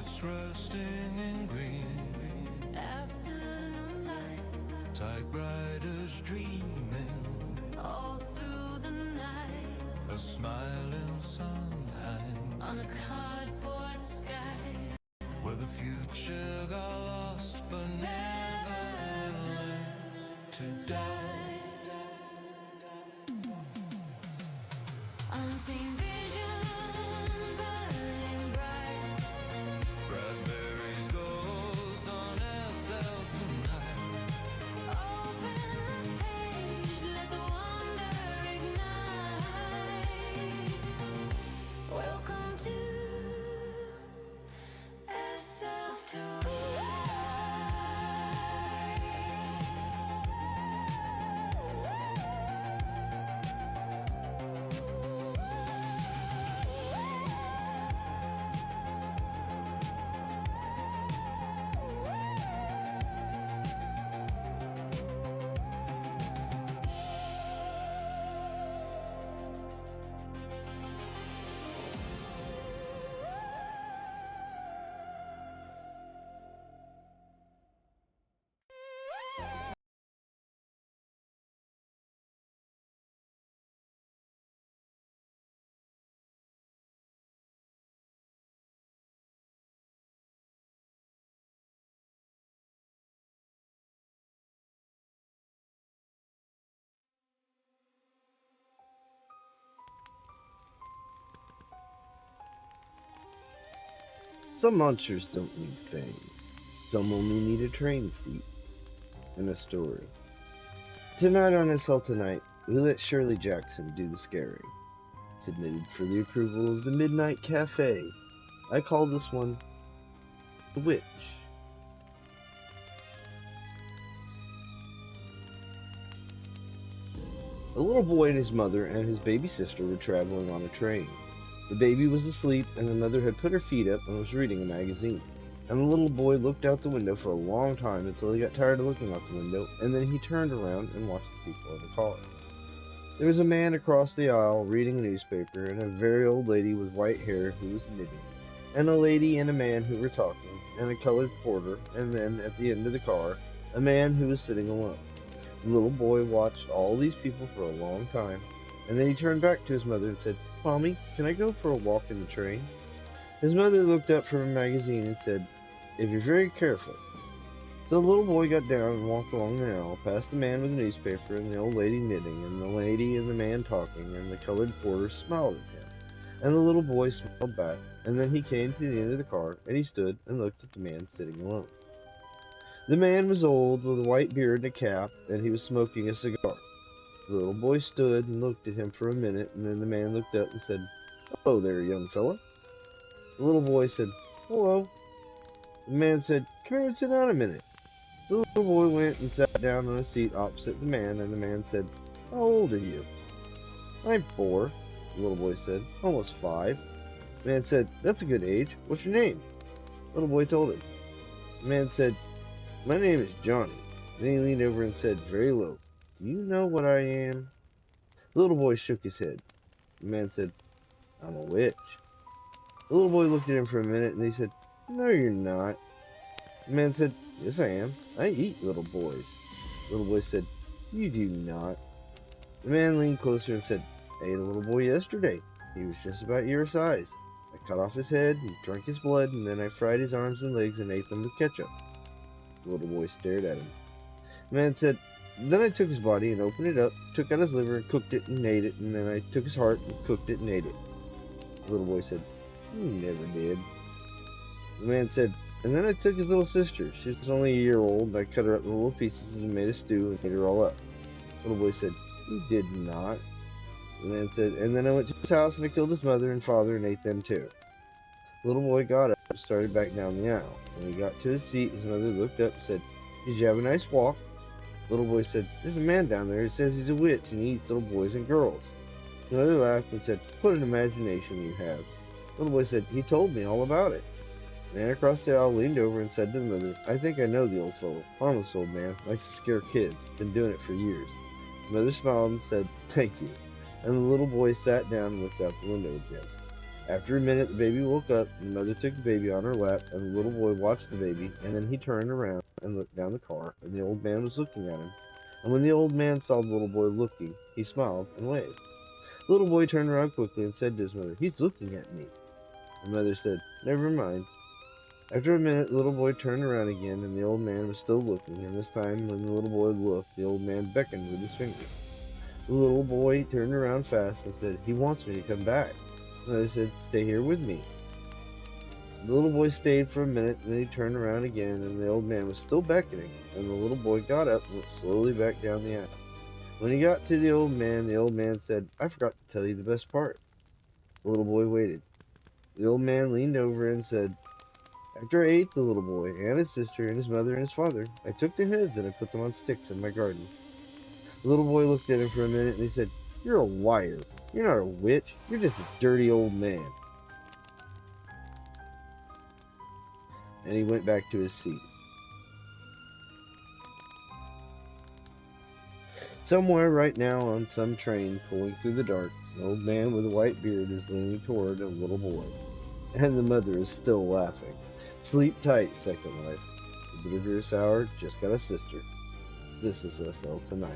It's rusting in green. Afternoon light, typewriters dreaming all through the night. A smiling sun hangs on a cardboard sky, where the future got lost but never learned to die. Unseen visions burning bright. Bradbury's ghost on SL tonight. Open the page, let the wonder ignite. Welcome to SL tonight. Some monsters don't need fame. Some only need a train seat and a story. Tonight on SL Tonight, we let Shirley Jackson do the scaring. Submitted for the approval of the Midnight Cafe. I call this one The Witch. A little boy and his mother and his baby sister were traveling on a train. The baby was asleep, and the mother had put her feet up and was reading a magazine. And the little boy looked out the window for a long time until he got tired of looking out the window, and then he turned around and watched the people in the car. There was a man across the aisle reading a newspaper, and a very old lady with white hair who was knitting, and a lady and a man who were talking, and a colored porter, and then, at the end of the car, a man who was sitting alone. The little boy watched all these people for a long time, and then he turned back to his mother and said, "Mommy, can I go for a walk in the train?" His mother looked up from her magazine and said, "If you're very careful." So the little boy got down and walked along the aisle, past the man with the newspaper, and the old lady knitting, and the lady and the man talking, and the colored porter smiled at him. And the little boy smiled back, and then he came to the end of the car, and he stood and looked at the man sitting alone. The man was old, with a white beard and a cap, and he was smoking a cigar. The little boy stood and looked at him for a minute, and then the man looked up and said, "Hello there, young fella." The little boy said, "Hello." The man said, "Come here and sit down a minute." The little boy went and sat down on a seat opposite the man, and the man said, "How old are you?" "I'm 4," the little boy said, "almost 5." The man said, "That's a good age. What's your name?" The little boy told him. The man said, "My name is Johnny." Then he leaned over and said very low, "Do you know what I am?" The little boy shook his head. The man said, "I'm a witch." The little boy looked at him for a minute, and he said, "No, you're not." The man said, "Yes, I am. I eat little boys." The little boy said, "You do not." The man leaned closer and said, "I ate a little boy yesterday. He was just about your size. I cut off his head and drank his blood, and then I fried his arms and legs and ate them with ketchup." The little boy stared at him. The man said, "Then I took his body and opened it up, took out his liver and cooked it and ate it, and then I took his heart and cooked it and ate it." The little boy said, "You never did." The man said, "And then I took his little sister. She was only a year old, and I cut her up in little pieces and made a stew and ate her all up." The little boy said, "You did not." The man said, "And then I went to his house and I killed his mother and father and ate them too." The little boy got up and started back down the aisle. When he got to his seat, his mother looked up and said, "Did you have a nice walk?" The little boy said, "There's a man down there who says he's a witch and he eats little boys and girls." The mother laughed and said, "What an imagination you have." The little boy said, "He told me all about it." The man across the aisle leaned over and said to the mother, "I think I know the old fellow. Harmless old man, likes to scare kids. Been doing it for years." The mother smiled and said, "Thank you." And the little boy sat down and looked out the window again. After a minute, the baby woke up, and the mother took the baby on her lap, and the little boy watched the baby, and then he turned around and looked down the car, and the old man was looking at him. And when the old man saw the little boy looking, he smiled and waved. The little boy turned around quickly and said to his mother, "He's looking at me." The mother said, "Never mind." After a minute, the little boy turned around again, and the old man was still looking, and this time, when the little boy looked, the old man beckoned with his finger. The little boy turned around fast and said, "He wants me to come back." The mother said, "Stay here with me." The little boy stayed for a minute, and then he turned around again, and the old man was still beckoning, and the little boy got up and went slowly back down the aisle. When he got to the old man said, "I forgot to tell you the best part." The little boy waited. The old man leaned over and said, "After I ate the little boy, and his sister, and his mother, and his father, I took their heads and I put them on sticks in my garden." The little boy looked at him for a minute, and he said, "You're a liar. You're not a witch. You're just a dirty old man." And he went back to his seat. Somewhere right now on some train pulling through the dark, an old man with a white beard is leaning toward a little boy, and the mother is still laughing. Sleep tight, Second Life. The Bittergoose Hour just got a sister. This is us all tonight.